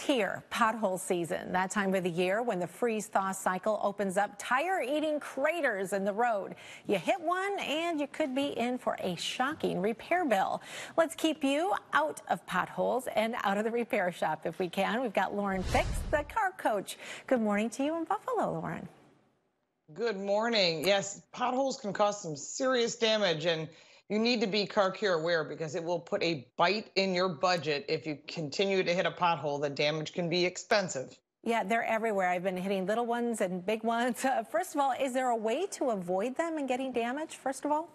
here, pothole season, that time of the year when the freeze-thaw cycle opens up tire-eating craters in the road. You hit one and you could be in for a shocking repair bill. Let's keep you out of potholes and out of the repair shop if we can. We've got Lauren Fix, the car coach. Good morning to you in Buffalo, Lauren. Good morning. Yes, potholes can cause some serious damage, and you need to be car care aware because it will put a bite in your budget if you continue to hit a pothole. The damage can be expensive. Yeah, they're everywhere. I've been hitting little ones and big ones. First of all, is there a way to avoid them and getting damaged, first of all?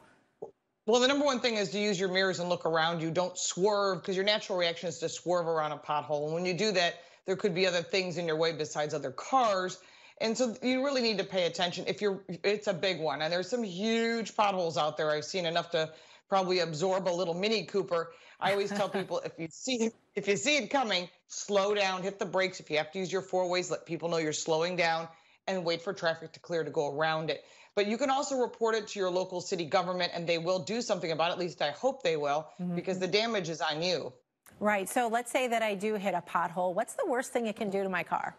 Well, the number one thing is to use your mirrors and look around you. Don't swerve, because your natural reaction is to swerve around a pothole. And when you do that, there could be other things in your way besides other cars. And so you really need to pay attention it's a big one. And there's some huge potholes out there. I've seen enough to probably absorb a little Mini Cooper. I always tell people, if you see it coming, slow down, hit the brakes. If you have to use your four ways, let people know you're slowing down and wait for traffic to clear to go around it. But you can also report it to your local city government, and they will do something about it. At least I hope they will, because the damage is on you. Right. So let's say that I do hit a pothole. What's the worst thing it can do to my car?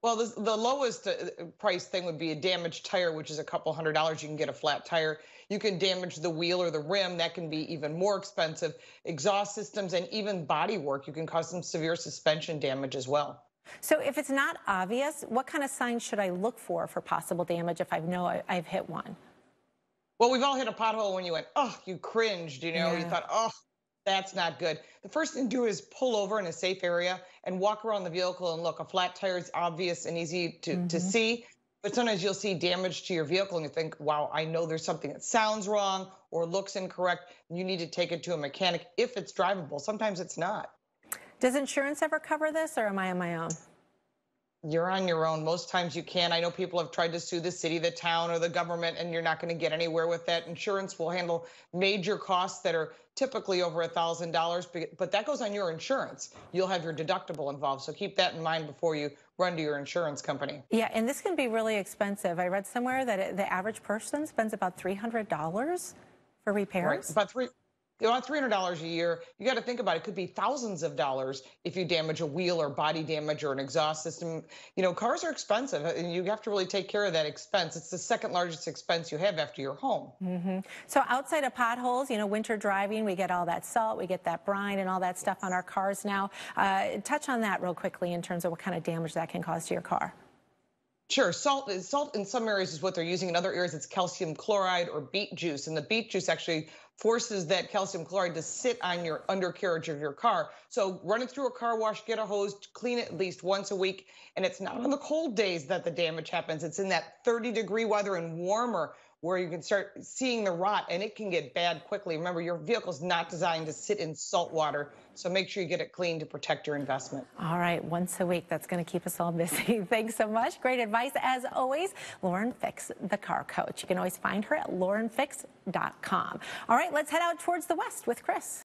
Well, the lowest price thing would be a damaged tire, which is a couple $100. You can get a flat tire. You can damage the wheel or the rim. That can be even more expensive. Exhaust systems and even body work. You can cause some severe suspension damage as well. So if it's not obvious, what kind of signs should I look for possible damage if I know I've hit one? Well, we've all hit a pothole when you went, oh, you cringed, you Yeah. thought, oh, that's not good. The first thing to do is pull over in a safe area and walk around the vehicle and look. A flat tire is obvious and easy to see, but sometimes you'll see damage to your vehicle and you think, wow, I know there's something that sounds wrong or looks incorrect. You need to take it to a mechanic if it's drivable. Sometimes it's not. Does insurance ever cover this, or am I on my own? You're on your own. Most times you can. I know people have tried to sue the city, the town, or the government, and you're not going to get anywhere with that. Insurance will handle major costs that are typically over $1,000, but that goes on your insurance. You'll have your deductible involved, so keep that in mind before you run to your insurance company. Yeah, and this can be really expensive. I read somewhere that the average person spends about $300 for repairs. Right, about $300 a year. You got to think about it. It could be thousands of dollars if you damage a wheel or body damage or an exhaust system. Cars are expensive, and you have to really take care of that expense. It's the second largest expense you have after your home. So outside of potholes, winter driving, we get all that salt, we get that brine and all that stuff on our cars now. Touch on that real quickly in terms of what kind of damage that can cause to your car. Sure. Salt in some areas is what they're using. In other areas, it's calcium chloride or beet juice. And the beet juice actually forces that calcium chloride to sit on your undercarriage of your car. So run it through a car wash, get a hose, clean it at least once a week. And it's not on the cold days that the damage happens. It's in that 30-degree weather and warmer where you can start seeing the rot, and it can get bad quickly. Remember, your vehicle's not designed to sit in salt water, so make sure you get it clean to protect your investment. All right, once a week. That's going to keep us all busy. Thanks so much. Great advice, as always. Lauren Fix, the car coach. You can always find her at laurenfix.com. All right, let's head out towards the west with Chris.